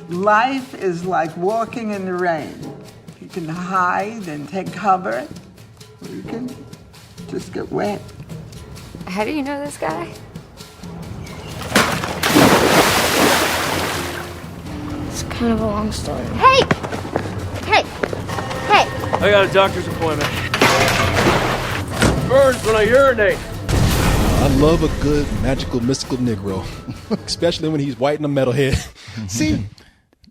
Life is like walking in the rain. You can hide and take cover, or you can just get wet. How do you know this guy? It's kind of a long story. Hey! Hey! Hey! I got a doctor's appointment. Burns when I urinate. I love a good magical mystical Negro, especially when he's white and a metalhead. See,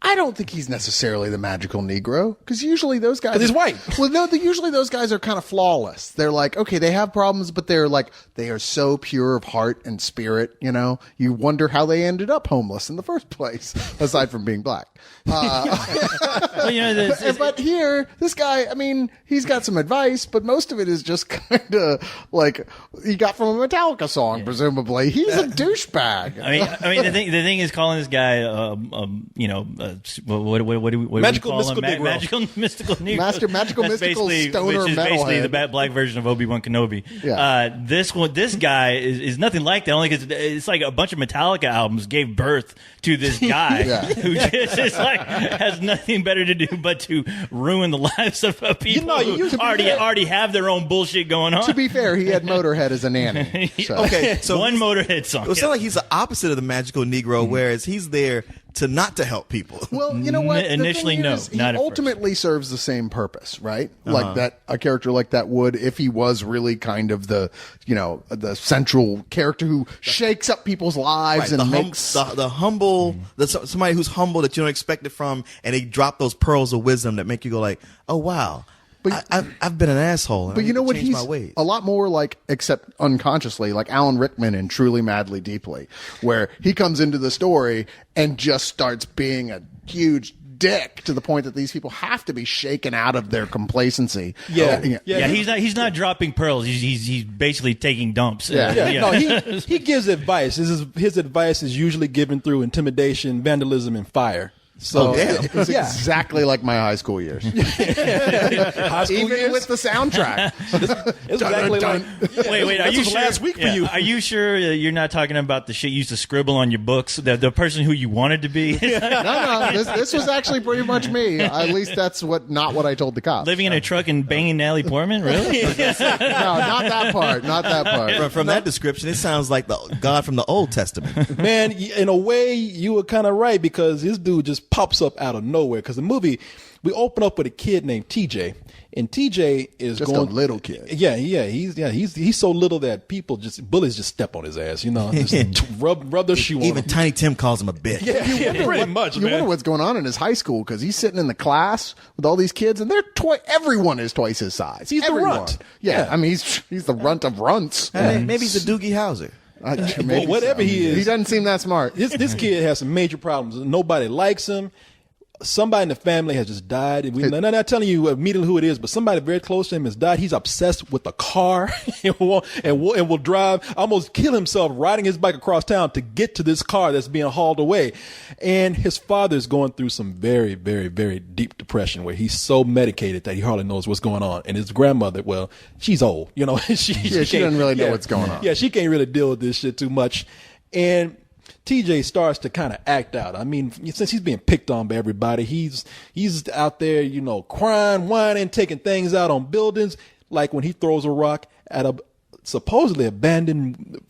I don't think he's necessarily the magical Negro, because usually those guys... Because he's white. Well, no, usually those guys are kind of flawless. They're like, okay, they have problems, but they're like, they are so pure of heart and spirit, you know? You wonder how they ended up homeless in the first place, aside from being black. Well, you know, But here, this guy, I mean, he's got some advice, but most of it is just kind of like he got from a Metallica song, presumably. He's a douchebag. I mean, the thing is calling this guy, what do we Magical call him? mystical Negro. Magical mystical Negro. Magical That's mystical basically- stoner which is basically metalhead. the black version of Obi-Wan Kenobi. Yeah. This guy is nothing like that. Only because it's like a bunch of Metallica albums gave birth to this guy who just is like has nothing better to do but to ruin the lives of people who already have their own bullshit going on. To be fair, he had Motorhead as a nanny. So. Okay, so one Motorhead song. It sounds like he's the opposite of the magical Negro, whereas he's there not to help people. Well, you know what? The Initially, thing no, is, he not at ultimately serves the same purpose, right? Like that, a character like that would, if he was really kind of the central character who shakes up people's lives and makes the humble, somebody who's humble that you don't expect it from, and they drop those pearls of wisdom that make you go like, oh wow. But I've been an asshole. But you know what? He's He's a lot more like, except unconsciously, like Alan Rickman in Truly Madly Deeply, where he comes into the story and just starts being a huge dick to the point that these people have to be shaken out of their complacency. Yeah. He's not dropping pearls. He's basically taking dumps. No, he gives advice. His advice is usually given through intimidation, vandalism, and fire. So it's exactly like my high school years. High school Even years? with the soundtrack. It's exactly like Wait, are this you was sure? last week for you? Are you sure you're not talking about the shit you used to scribble on your books? The person who you wanted to be? No, this was actually pretty much me. At least that's not what I told the cops. Living in a truck and banging Natalie Portman? Really? No, not that part. Not that part. From that description, it sounds like the God from the Old Testament. Man, in a way, you were kind of right, because this dude just pops up out of nowhere. Because the movie, we open up with a kid named TJ, and TJ is just going a little kid. He's so little that bullies just step on his ass, just rub their shoe on Even him. Tiny Tim calls him a bitch. You wonder what's going on in his high school, because he's sitting in the class with all these kids, and everyone is twice his size. He's the runt. Yeah, I mean he's the runt of runts. Maybe he's a Doogie Howser. Maybe whatever he is, he doesn't seem that smart. This kid has some major problems. Nobody likes him. Somebody in the family has just died. I'm not telling you immediately who it is, but somebody very close to him has died. He's obsessed with a car and will drive, almost kill himself riding his bike across town to get to this car that's being hauled away. And his father's going through some very, very, very deep depression, where he's so medicated that he hardly knows what's going on. And his grandmother, well, she's old, she doesn't really know what's going on. Yeah, she can't really deal with this shit too much. And TJ starts to kind of act out. I mean, since he's being picked on by everybody, he's out there, crying, whining, taking things out on buildings, like when he throws a rock at a supposedly abandoned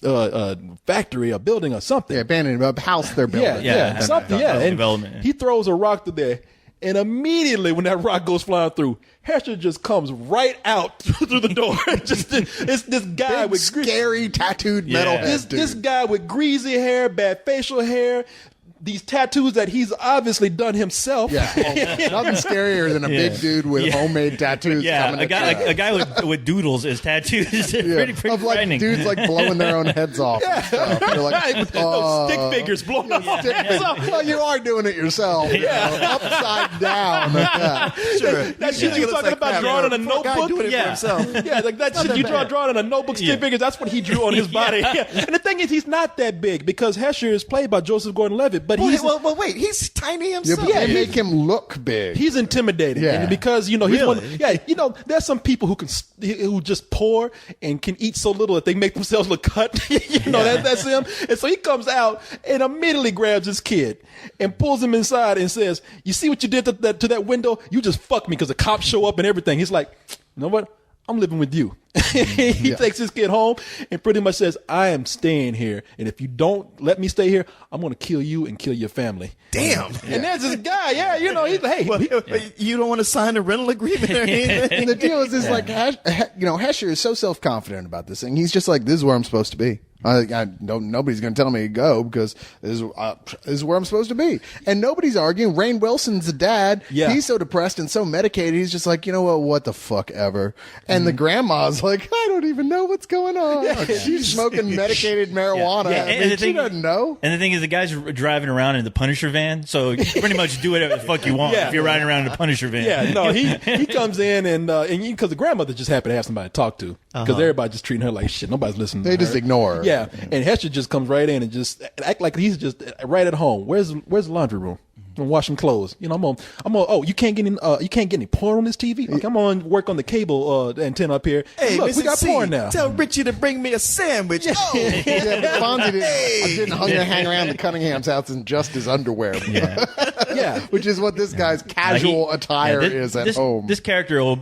factory, a building or something. Yeah, abandoned a house they're building. Something. And development. He throws a rock through there, and immediately when that rock goes flying through, Hesher just comes right out through the door. It's this guy Big, with scary tattooed metalhead. This guy with greasy hair, bad facial hair, these tattoos that he's obviously done himself. Yeah, nothing scarier than a big dude with homemade tattoos. Yeah, a guy with doodles as tattoos. Pretty of like frightening. dudes like blowing their own heads off. Yeah. They're like, stick figures blowing off. Well, you are doing it yourself. Upside down. Yeah. Sure. That shit you talking about drawing in a notebook? Doing it for himself. Yeah, like that shit you drawing in a notebook, stick figures, that's what he drew on his body. And the thing is, he's not that big, because Hesher is played by Joseph Gordon-Levitt, but he's well, wait, he's tiny Yeah, himself. but they make him look big. he's intimidating. Yeah. And because he's Really? there's some people who just pour and can eat so little that they make themselves look cut. That's him. And so he comes out and immediately grabs his kid and pulls him inside and says, "You see what you did to that window? You just fucked me," because the cops show up and everything. He's like, "You know what? I'm living with you." He takes his kid home and pretty much says, "I am staying here, and if you don't let me stay here, I'm going to kill you and kill your family." Damn. And there's this guy, he's like, "Hey, You don't want to sign a rental agreement or anything? And the deal is like, Hesher is so self-confident about this thing. He's just like, this is where I'm supposed to be. Nobody's going to tell me to go because this is where I'm supposed to be. And nobody's arguing. Rainn Wilson's the dad. Yeah. He's so depressed and so medicated. He's just like, you know what the fuck ever. And the grandma's like, I don't even know what's going on. She's smoking medicated marijuana. Yeah. I mean, she doesn't know. And the thing is, the guy's driving around in the Punisher van, so you pretty much do whatever the fuck you want if you're riding around in a Punisher van. Yeah, no, he comes in and because the grandmother just happened to have somebody to talk to because everybody just treating her like shit. Nobody's listening. They to just her. ignore her. Yeah, and Hesher just comes right in and just act like he's just right at home. Where's the laundry room? I'm washing clothes. I'm on. Oh, you can't get any porn on this TV. Okay, I'm on work on the cable antenna up here. Hey, look, we Mrs. got C, porn now. Tell Richie to bring me a sandwich. Oh. Yeah, but Fonzie didn't hang around the Cunningham's house in just his underwear. Yeah, Which is what this guy's casual attire is at home. This character will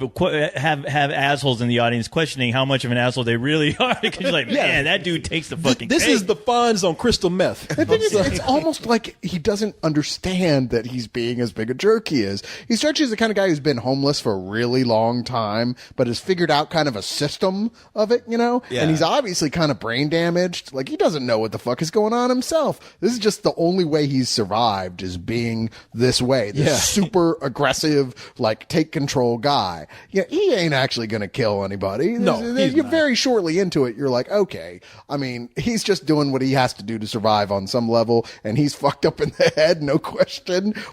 have assholes in the audience questioning how much of an asshole they really are because you're like, man, that dude takes the fucking. This cake. is the Fonz on crystal meth. The thing is, it's almost like he doesn't understand that he's being as big a jerk he is. He starts as the kind of guy who's been homeless for a really long time, but has figured out kind of a system of it, Yeah. And he's obviously kind of brain damaged. Like, he doesn't know what the fuck is going on himself. This is just the only way he's survived is being this way. This super aggressive, like, take control guy. Yeah, he ain't actually going to kill anybody. No, he's you're not. very shortly into it. You're like, okay. I mean, he's just doing what he has to do to survive on some level, and he's fucked up in the head, no question.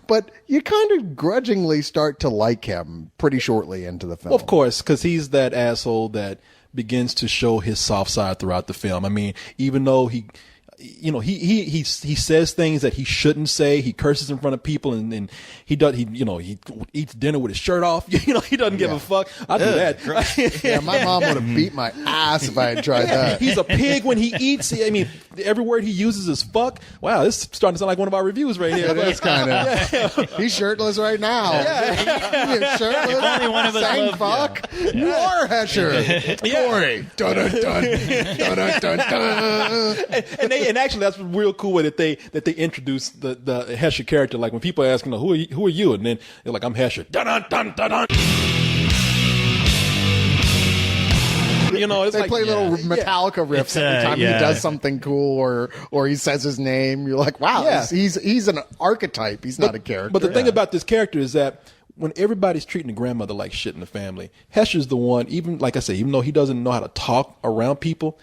But you kind of grudgingly start to like him pretty shortly into the film. Well, of course, because he's that asshole that begins to show his soft side throughout the film. I mean, even though he says things that he shouldn't say. He curses in front of people, and he eats dinner with his shirt off. He doesn't give a fuck. I do that. Yeah, my mom would have beat my ass if I had tried that. He's a pig when he eats. I mean, every word he uses is fuck. Wow, this is starting to sound like one of our reviews right here. It is kind of. He's shirtless right now. He's shirtless. If only one of us saying loved fuck. You are Hesher. Corey. Dun, dun, dun. Dun, dun, dun, dun. And actually, that's real cool way that they introduce the Hesher character. Like when people ask, who are you? And then they're like, I'm Hesher. Dun dun dun dun dun. It's they like, play little Metallica riffs every time he does something cool or he says his name. You're like, wow, he's an archetype. He's not a character. But the thing about this character is that when everybody's treating the grandmother like shit in the family, Hesher's the one, even like I say, even though he doesn't know how to talk around people,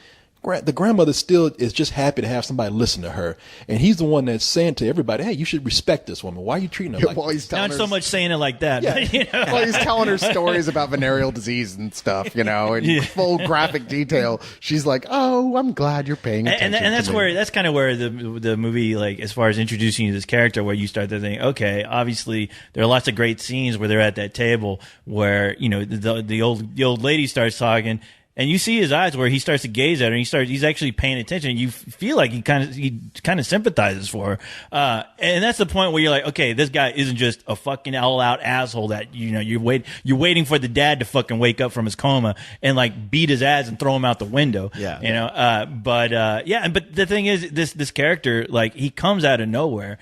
the grandmother still is just happy to have somebody listen to her. And he's the one that's saying to everybody, hey, you should respect this woman. Why are you treating her like he's telling Not her, so much saying it like that. Yeah. But, well, he's telling her stories about venereal disease and stuff, in full graphic detail. She's like, oh, I'm glad you're paying attention. And that's to me. where that's kind of where the movie, like, as far as introducing you to this character, where you start to think, okay, obviously there are lots of great scenes where they're at that table where the old lady starts talking. And you see his eyes where he starts to gaze at her, and he's actually paying attention. And you feel like he kind of sympathizes for her. And that's the point where you're like, okay, this guy isn't just a fucking all out asshole that you're waiting for the dad to fucking wake up from his coma and like beat his ass and throw him out the window. Yeah. But the thing is, this character, like, he comes out of nowhere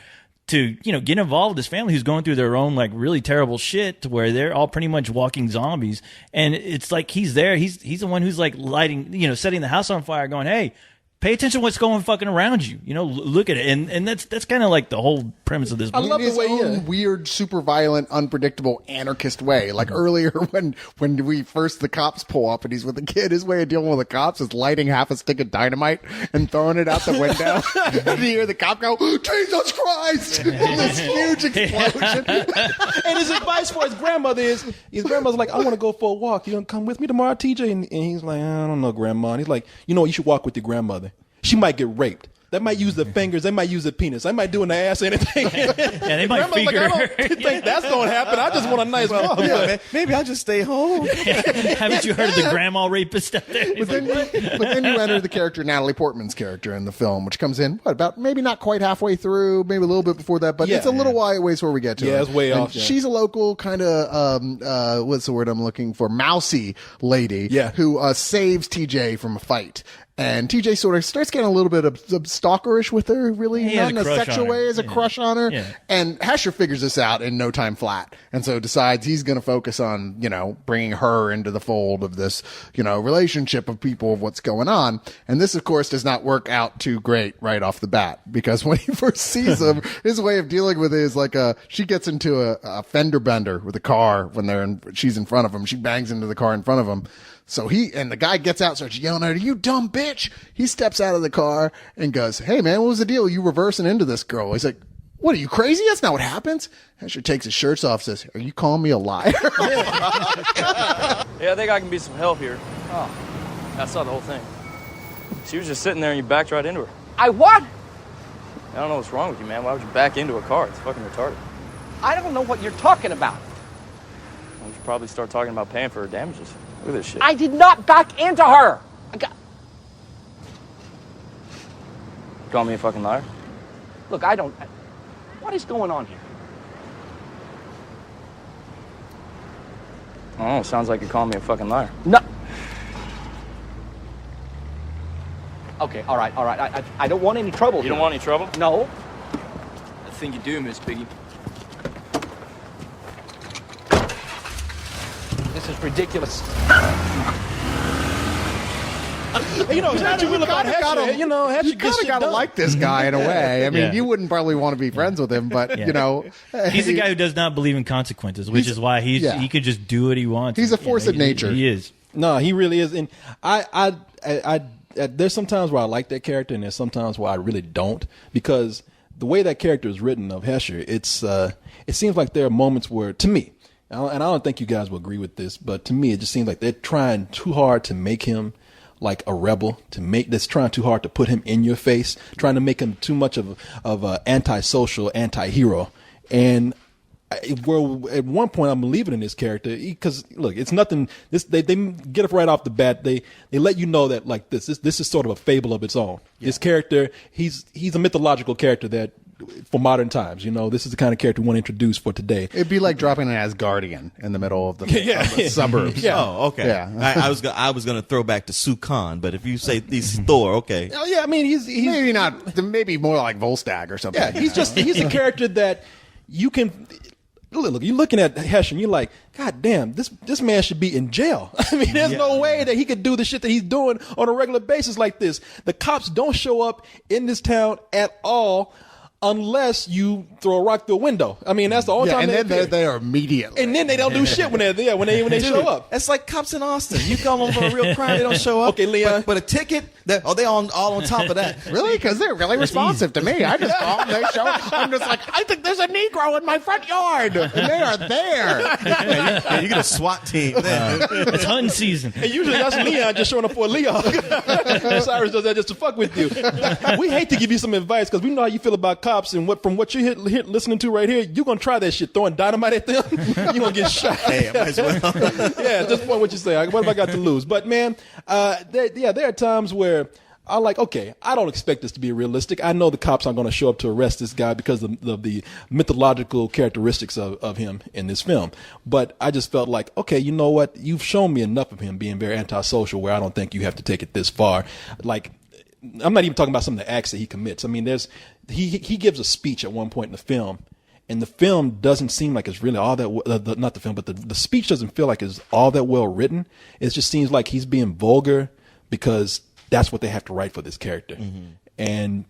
to get involved with this family who's going through their own like really terrible shit, to where they're all pretty much walking zombies, and it's like he's there. He's the one who's like lighting, setting the house on fire, going, hey, pay attention to what's going fucking around you. Look at it, and that's kind of like the whole premise of this movie. I love the way weird, super violent, unpredictable anarchist way. Like earlier when the cops pull up and he's with the kid, his way of dealing with the cops is lighting half a stick of dynamite and throwing it out the window. And you hear the cop go, Jesus Christ! And this huge explosion. And his advice for his grandmother is, his grandmother's like, I want to go for a walk. You gonna come with me tomorrow, TJ? And he's like, I don't know, Grandma. And he's like, you should walk with your grandmother. She might get raped. They might use their fingers. They might use their penis. They might do in their ass anything. Yeah, they might Grandma's figure. like, I don't think that's going to happen. I just want a nice walk. Yeah, man, maybe I'll just stay home. Haven't you heard of the grandma rapist out there? But then you enter the character, Natalie Portman's character in the film, which comes in, about maybe not quite halfway through, maybe a little bit before that, but it's a little ways where we get to her. Yeah, it's way and off. Yeah. She's a local kind of, what's the word I'm looking for? Mousy lady who saves TJ from a fight. And TJ sort of starts getting a little bit of stalkerish with her, really, not in a sexual way, as a crush on her. Yeah. And Hesher figures this out in no time flat. And so decides he's going to focus on, bringing her into the fold of this, relationship of people of what's going on. And this, of course, does not work out too great right off the bat, because when he first sees him, his way of dealing with it is like she gets into a fender bender with a car when she's in front of him. She bangs into the car in front of him. So the guy gets out, starts yelling at her, "You dumb bitch!" He steps out of the car and goes, "Hey man, what was the deal? You reversing into this girl?" He's like, "What, are you crazy? That's not what happens." Hesher takes his shirts off, says, "Are you calling me a liar?" Yeah, I think I can be some help here. Oh, that's not the whole thing. She was just sitting there and you backed right into her. I what? I don't know what's wrong with you, man. Why would you back into a car? It's fucking retarded. I don't know what you're talking about. Well, we should probably start talking about paying for her damages. Look at this shit. I did not back into her. Call me a fucking liar? Look, what is going on here? I don't know. Sounds like you're calling me a fucking liar. No. Okay, all right. I don't want any trouble. You don't want any trouble? No. I think you do, Miss Piggy. This is ridiculous. You kind of gotta like this guy in a way. I mean, you wouldn't probably want to be friends with him, but he's a guy who does not believe in consequences, which is why he could just do what he wants. He's a force of nature. He is. No, he really is. And I there's sometimes where I like that character, and there's sometimes where I really don't, because the way that character is written of Hesher, it seems like there are moments where, to me, and I don't think you guys will agree with this, but to me, it just seems like they're trying too hard to make him like a rebel, that's trying too hard to put him in your face, trying to make him too much of an antisocial anti-hero. And at one point, I'm believing in this character because look, it's nothing. They get it right off the bat. They let you know that like this is sort of a fable of its own. Yeah. This character, he's a mythological character that for modern times, this is the kind of character we want to introduce for today. It'd be like dropping an Asgardian in the middle of the suburbs. Yeah. Oh, okay. Yeah. I was gonna throw back to Sukan, but if you say Thor, okay. Oh yeah, I mean he's maybe not. Maybe more like Volstagg or something. Yeah, he's a character that you can. Look, you're looking at Hesher and you're like, God damn, this man should be in jail. I mean, there's no way that he could do the shit that he's doing on a regular basis like this. The cops don't show up in this town at all unless you throw a rock through a window. I mean, that's the only time and then they're immediately. And then they don't do shit when they're there, when they show up. It's like cops in Austin. You call them for a real crime, they don't show up. Okay, Leon. But a ticket, they all on top of that. Really? Because they're really responsive to me. I just call them, they show up. I'm just like, I think there's a Negro in my front yard. And they are there. You get a SWAT team. It's hunting season. And usually that's Leon just showing up for a Leon. Cyrus does that just to fuck with you. We hate to give you some advice because we know how you feel about cops, and from what you're listening to right here, you're going to try that shit, throwing dynamite at them. You're going to get shot. Hey, I might as well. Yeah, at this point, what you say? What have I got to lose? But man, there are times where I'm like, okay, I don't expect this to be realistic. I know the cops aren't going to show up to arrest this guy because of the mythological characteristics of him in this film. But I just felt like, okay, you know what? You've shown me enough of him being very antisocial where I don't think you have to take it this far. Like, I'm not even talking about some of the acts that he commits. I mean, he gives a speech at one point in the film, and the film doesn't seem like it's really all that not the film, but the speech doesn't feel like it's all that well written. It just seems like he's being vulgar because that's what they have to write for this character. Mm-hmm. And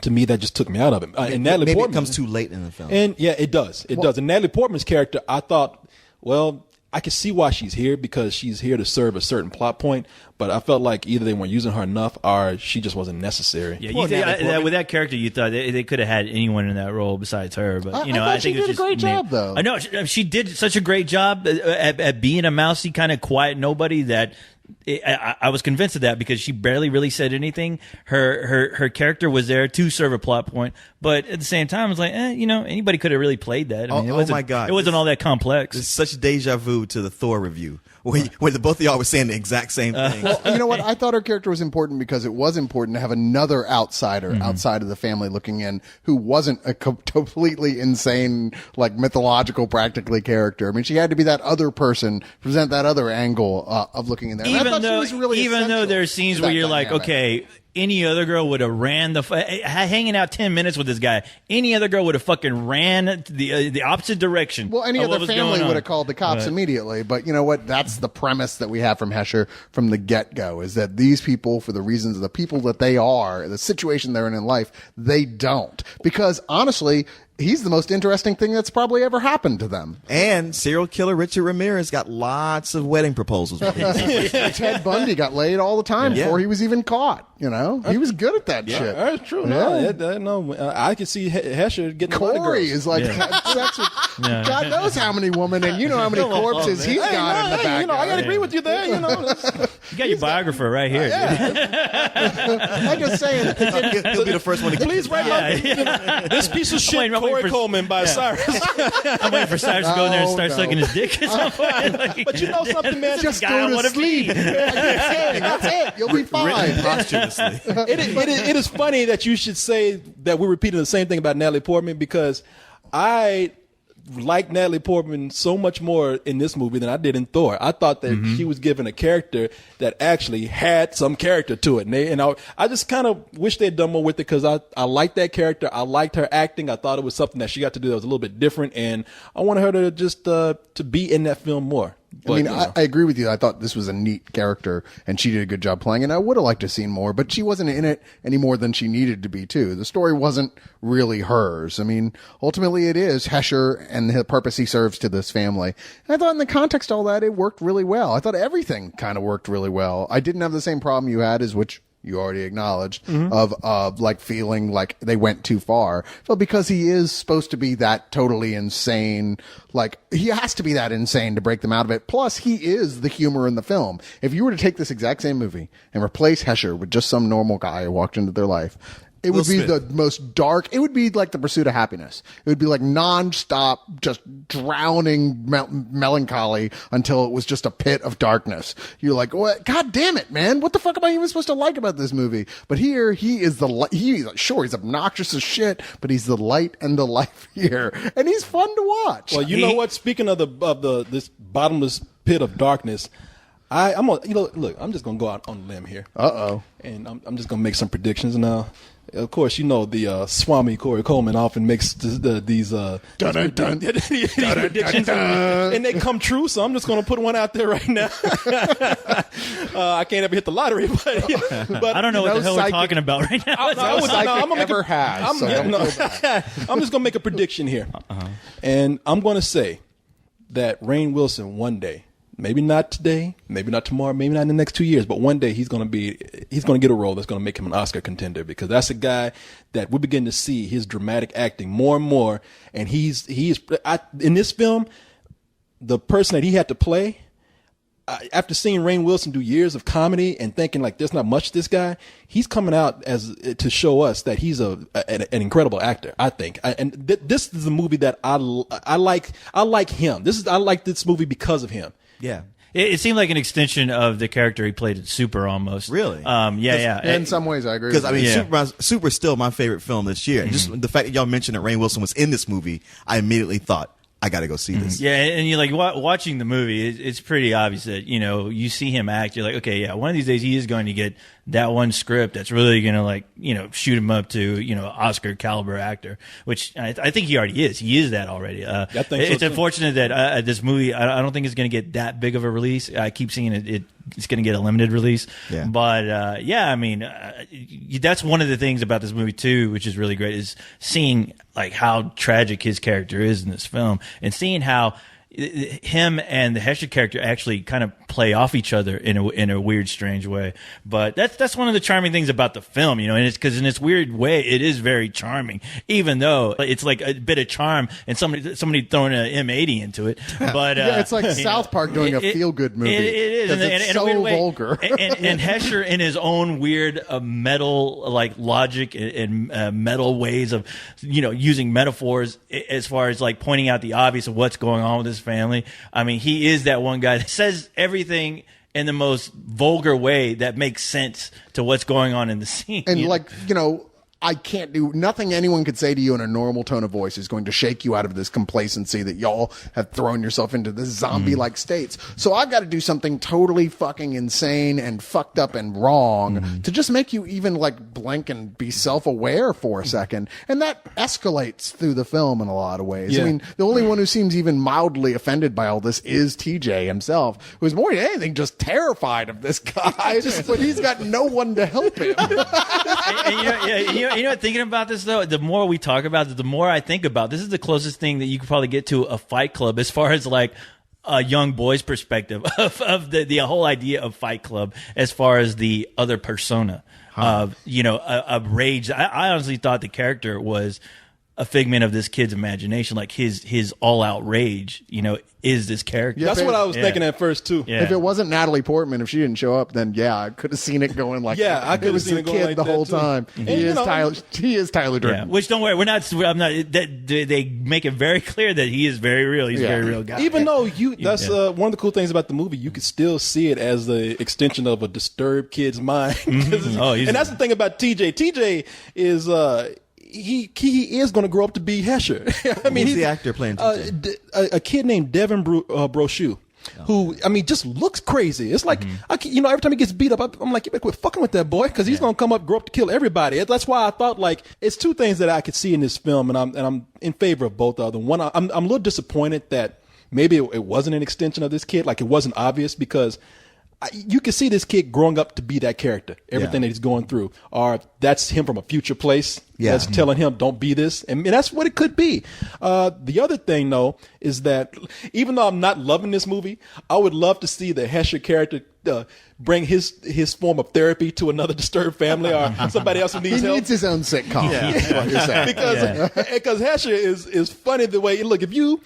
to me, that just took me out of it. And Natalie maybe Portman, it comes too late in the film. And yeah, it does. It does. And Natalie Portman's character, I thought, well, I can see why she's here because she's here to serve a certain plot point, but I felt like either they weren't using her enough or she just wasn't necessary. Yeah, with that character, you thought they could have had anyone in that role besides her, but I think she did a great job, though. I know she did such a great job at being a mousy kind of quiet nobody that I was convinced of that because she barely really said anything. Her character was there to serve a plot point, but at the same time, it's like, anybody could have really played that. I mean, Oh my God. it wasn't all that complex. It's such deja vu to the Thor review where the both of y'all were saying the exact same thing. Well, you know what? I thought her character was important because it was important to have another outsider outside of the family looking in who wasn't a completely insane, like mythological, practically character. I mean, she had to be that other person, present that other angle of looking in there. And I thought she was really even though essential there are scenes to where that you're like, dynamic. okay, any other girl would have ran hanging out 10 minutes with this guy. Any other girl would have fucking ran the opposite direction. Well, any of what other was family going on. would have called the cops immediately. But you know what? That's the premise that we have from Hesher from the get-go, is that these people, for the reasons of the people that they are, the situation they're in life, they don't. Because honestly, he's the most interesting thing that's probably ever happened to them. And serial killer Richard Ramirez got lots of wedding proposals. Ted Bundy got laid all the time before he was even caught. You know, he was good at that shit. That's true. Yeah. No, I can see Hesher getting a lot of Corey girls. is like, had sex with God knows how many women, and you know how many corpses he's got in the back. I gotta agree with you there. You got your biographer right here. I'm just saying. He'll be the first one to get Please write this piece of shit, I'm waiting Corey for- Coleman by Cyrus. I'm waiting for Cyrus to go in there and start sucking his dick or something. But you know something, man? Just guy I go to wanna sleep. be. That's it. You'll be fine. posthumously. It is funny that you should say that we're repeating the same thing about Natalie Portman, because I like Natalie Portman so much more in this movie than I did in Thor. I thought that she was given a character that actually had some character to it. And I just kind of wish they'd done more with it, because I liked that character. I liked her acting. I thought it was something that she got to do that was a little bit different. And I wanted her to just to be in that film more. But, I agree with you. I thought this was a neat character, and she did a good job playing, and I would have liked to have seen more, but she wasn't in it any more than she needed to be, too. The story wasn't really hers. I mean, ultimately it is Hesher and the purpose he serves to this family. And I thought in the context of all that, it worked really well. I thought everything kind of worked really well. I didn't have the same problem you had, as which you already acknowledged, of like feeling like they went too far. So because he is supposed to be that totally insane, like he has to be that insane to break them out of it. Plus he is the humor in the film. If you were to take this exact same movie and replace Hesher with just some normal guy who walked into their life, it would be the most dark. It would be like The Pursuit of Happiness. It would be like nonstop, just drowning melancholy until it was just a pit of darkness. You're like, what? God damn it, man! What the fuck am I even supposed to like about this movie? But here, he is he's obnoxious as shit, but he's the light and the life here, and he's fun to watch. well, you know what? Speaking of this bottomless pit of darkness, I'm gonna, look, I'm just gonna go out on a limb here. And I'm just gonna make some predictions now. Of course, you know the Swami Corey Coleman often makes these predictions, and they come true. So I'm just going to put one out there right now. I can't ever hit the lottery, but I don't know what the hell we're talking about right now. I'm gonna ever has. I'm just going to make a prediction here, and I'm going to say that Rainn Wilson one day, maybe not today, maybe not tomorrow, maybe not in the next 2 years, but one day he's going to get a role that's going to make him an Oscar contender, because that's a guy that we begin to see his dramatic acting more and more. And he is in this film, the person that he had to play, after seeing Rainn Wilson do years of comedy and thinking like there's not much to this guy, he's coming out to show us that he's an incredible actor, I think. This is a movie that I like. I like him. I like this movie because of him. Yeah. It seemed like an extension of the character he played in Super almost. Really? Yeah. In some ways, I agree. Because, I mean, Yeah. Super's still my favorite film this year. And just the fact that y'all mentioned that Rainn Wilson was in this movie, I immediately thought, I got to go see this. Yeah, and you're like watching the movie. It's pretty obvious that you see him act. You're like, okay, yeah, one of these days he is going to get that one script that's really going to shoot him up to Oscar caliber actor. Which I think he already is. He is that already. I think so it's too. unfortunate that this movie I don't think it's going to get that big of a release. I keep seeing it's going to get a limited release. Yeah. But I mean, that's one of the things about this movie too, which is really great, is seeing like how tragic his character is in this film, and seeing how him and the Hesher character actually kind of play off each other in a weird, strange way. But that's one of the charming things about the film, and it's because in this weird way, it is very charming, even though it's like a bit of charm and somebody throwing an M80 into it. But it's like South Park doing a feel-good movie. It is, and it's in so a weird way. vulgar. and Hesher, in his own weird metal like logic and metal ways of using metaphors as far as like pointing out the obvious of what's going on with his family. I mean, he is that one guy that says everything in the most vulgar way that makes sense to what's going on in the scene. And I can't do nothing anyone could say to you in a normal tone of voice is going to shake you out of this complacency that y'all have thrown yourself into this zombie-like states. So I've got to do something totally fucking insane and fucked up and wrong to just make you even like blink and be self-aware for a second. And that escalates through the film in a lot of ways. Yeah. I mean, the only one who seems even mildly offended by all this is TJ himself, who's more than anything just terrified of this guy, but he's got no one to help him. You know what, thinking about this though, the more we talk about it, the more I think about this is the closest thing that you could probably get to a Fight Club as far as like a young boy's perspective of the whole idea of Fight Club as far as the other persona of of rage. I honestly thought the character was a figment of this kid's imagination, like his all-out rage, is this character. That's what I was thinking at first too. Yeah. If it wasn't Natalie Portman, if she didn't show up, then I could have seen it going like I could have seen it going kid like the that, whole too. time. And, He is Tyler Yeah. Durden. Which don't worry, I'm not. They make it very clear that he is very real. He's a very real guy. Even though that's one of the cool things about the movie. You could still see it as the extension of a disturbed kid's mind. And that's the thing about TJ. TJ is he is going to grow up to be Hesher. I mean, Who's the actor playing TJ? A kid named Devin Brochu. Who, I mean, just looks crazy. It's like, every time he gets beat up, I'm like, you better quit fucking with that boy, because he's going to come up, grow up to kill everybody. That's why I thought, like, it's two things that I could see in this film, and I'm in favor of both of them. One, I'm a little disappointed that maybe it wasn't an extension of this kid, like it wasn't obvious, because you can see this kid growing up to be that character, everything that he's going through, or that's him from a future place that's telling him, don't be this. And that's what it could be. The other thing, though, is that even though I'm not loving this movie, I would love to see the Hesher character bring his form of therapy to another disturbed family or somebody else who needs help. He needs his own sitcom. That's what you're saying. Because Hesher is funny the way, look, if you're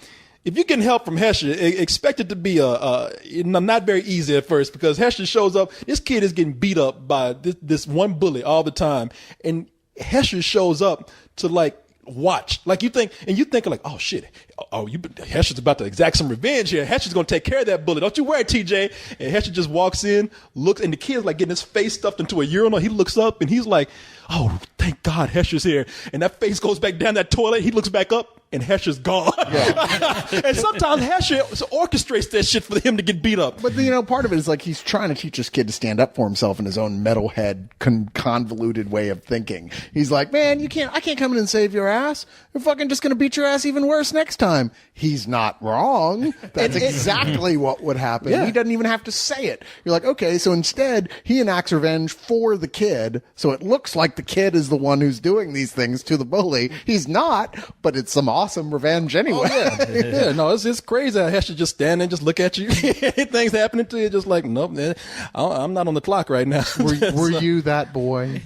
getting help from Hesher, expect it to be not very easy at first, because Hesher shows up. This kid is getting beat up by this one bully all the time, and Hesher shows up to like watch. Like you think like, oh shit, Hesher's about to exact some revenge here. Hesher's gonna take care of that bully. Don't you worry, TJ. And Hesher just walks in, looks, and the kid's like getting his face stuffed into a urinal. He looks up and he's like, oh, thank God Hesher's here. And that face goes back down that toilet. He looks back up, and Hesher's gone. And sometimes Hesher orchestrates that shit for him to get beat up. But part of it is like he's trying to teach this kid to stand up for himself in his own metalhead, convoluted way of thinking. He's like, man, I can't come in and save your ass. We're fucking just gonna beat your ass even worse next time. He's not wrong. That's exactly what would happen. Yeah. He doesn't even have to say it. You're like, okay, so instead he enacts revenge for the kid, so it looks like the kid is the one who's doing these things to the bully. He's not, but it's some awesome revenge anyway. No, it's crazy. I should just stand there and just look at you. Things happening to you, just like, nope, man, I'm not on the clock right now. Were you that boy?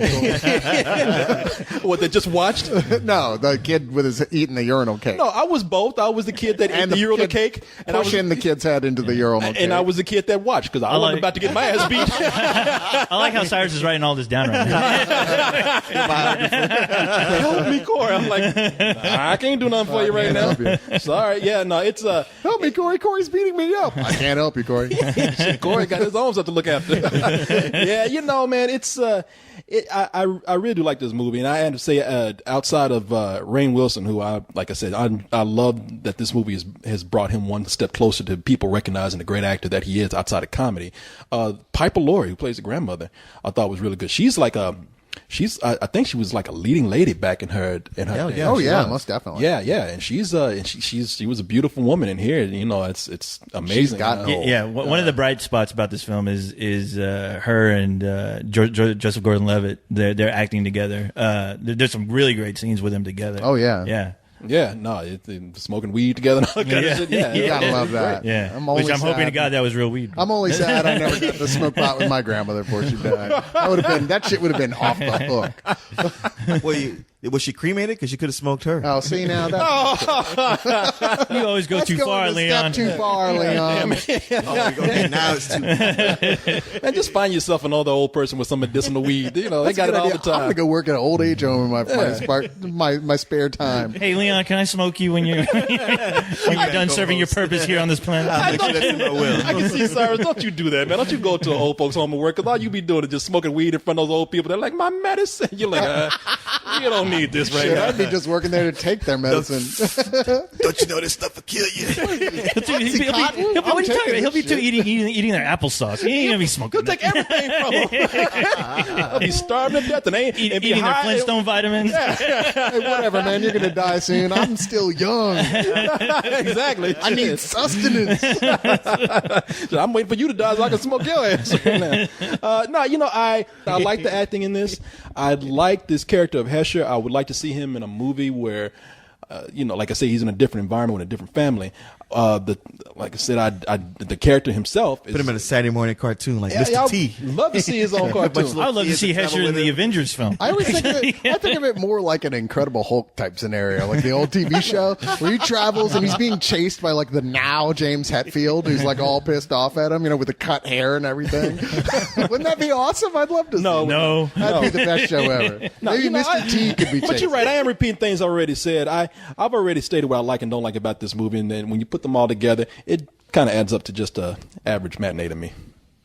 What, they just watched? No, the kid with his eating the urinal cake. No, I was both. I was the kid that ate the urinal cake, and pushing the kid's head into the urinal cake. And I was the kid that watched, because I wasn't about to get my ass beat. I like how Cyrus is writing all this down right now. Help me, Corey. I'm like, I can't do nothing for you right now. Sorry. Yeah, no, it's help me, Corey. Corey's beating me up. I can't help you, Corey. Corey got his own stuff to look after. Yeah, man, it's I really do like this movie, and I had to say, outside of Rainn Wilson, who like I said, I love that this movie has brought him one step closer to people recognizing the great actor that he is outside of comedy. Piper Laurie, who plays the grandmother, I thought was really good. She's like I think she was like a leading lady back in her day. Oh yeah, most definitely. Yeah, and she was a beautiful woman in here. It's amazing. One of the bright spots about this film is her and Joseph Gordon-Levitt. They're acting together. There's some really great scenes with them together. Oh yeah, yeah. Yeah, no, smoking weed together and all that kind of shit. Yeah, You gotta love that. Yeah, I'm which I'm hoping to sad. God that was real weed. I'm only sad I never got to smoke pot with my grandmother before she died. That shit would have been off the hook. Well, was she cremated? Because you could have smoked her. Oh, see now that You always go too far, Leon. Too far, Leon. Okay, now it's too. And just find yourself another old person with some medicinal weed. You know, they got it all the I'm time. gonna go work at an old age home in my spare time. Hey, Leon, can I smoke you when you're done serving your purpose here on this planet? I can see, Cyrus, don't you do that, man. Don't you go to an old folks home and work, because all you be doing is just smoking weed in front of those old people. They're like, my medicine. You're like, you don't need this right Shit, now. I'd be just working there to take their medicine. Don't you know this stuff will kill you? He'll be too eating their applesauce. He ain't gonna be smoking. He'll take everything from them. They'll be starving to death and eating their Flintstone vitamins. Hey, whatever, man. You're gonna die soon. I'm still young. Exactly. I need sustenance. So I'm waiting for you to die so I can smoke your ass right now. No, you know, I like the acting in this. I like this character of Hesher. I would like to see him in a movie where, you know, like I say, he's in a different environment with a different family. Like I said, the character himself is, Put him in a Saturday morning cartoon like Mr. I'd T. love to see his own cartoon. I would love to see Hesher in the Avengers film. I always think of it more like an Incredible Hulk type scenario, like the old TV show where he travels and he's being chased by like the now James Hetfield, who's like all pissed off at him, you know, with the cut hair and everything. Wouldn't that be awesome? I'd love to. No. That'd be the best show ever. Maybe you know, Mr. T could be. But you're right. I am repeating things I already said. I've already stated what I like and don't like about this movie, and then when you put them all together, it kind of adds up to just a average matinee to me.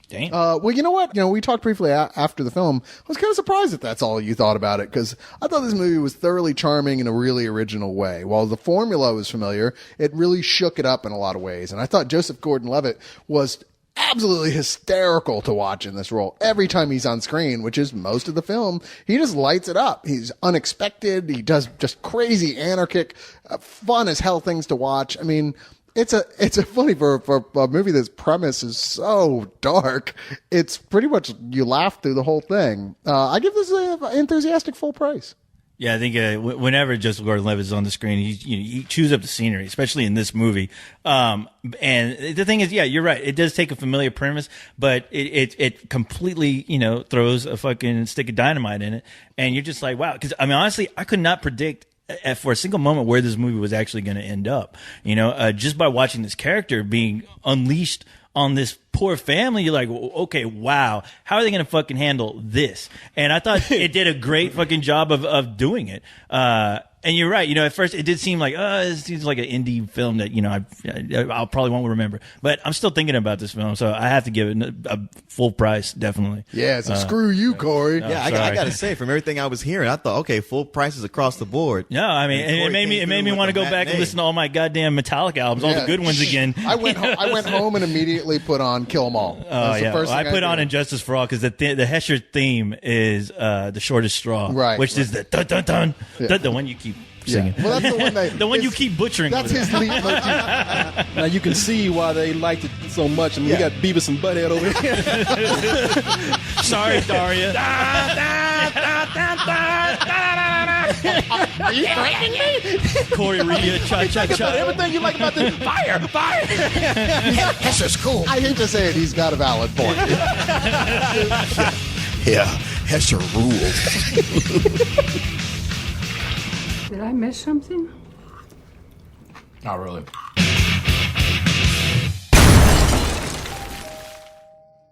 Dang. Well, you know what? You know, we talked briefly after the film. I was kind of surprised that that's all you thought about it, because I thought this movie was thoroughly charming in a really original way. While the formula was familiar, it really shook it up in a lot of ways. And I thought Joseph Gordon-Levitt was absolutely hysterical to watch in this role. Every time he's on screen, which is most of the film, he just lights it up. He's unexpected. He does just crazy, anarchic, fun as hell things to watch. I mean, it's a funny for a movie that's premise is so dark. It's pretty much you laugh through the whole thing. I give this an enthusiastic full price. Yeah, I think whenever Joseph Gordon-Levitt is on the screen, he chews up the scenery, especially in this movie. And the thing is, yeah, you're right. It does take a familiar premise, but it completely, throws a fucking stick of dynamite in it. And you're just like, wow. Because, I mean, honestly, I could not predict for a single moment where this movie was actually going to end up. Just by watching this character being unleashed on this poor family, you're like, okay, wow, how are they going to fucking handle this? And I thought it did a great fucking job of doing it. And you're right. At first it did seem like, this seems like an indie film that, I'll probably won't remember. But I'm still thinking about this film, so I have to give it a full price, definitely. Yeah, so screw you, Corey. Yeah, I got to say, from everything I was hearing, I thought, okay, full prices across the board. No, I mean, it made me want to go back and listen to all my goddamn Metallica albums, all the good ones again. I went home and immediately put on Kill 'Em All. Oh, yeah. I put on Injustice for All because the Hesher theme is The Shortest Straw, right? Which is the dun dun dun, the one you keep singing. Yeah. Well, that's the one the one you keep butchering. That's his lead motif. Now you can see why they liked it so much. I mean, we got Beavis and Butthead over here. Sorry, Daria. Are you threatening me? Corey Rhea, cha-cha-cha. Everything you like about this, fire. Hesher's cool. I hate to say it, he's got a valid point. Yeah, Hesher rules. Did I miss something? Not really.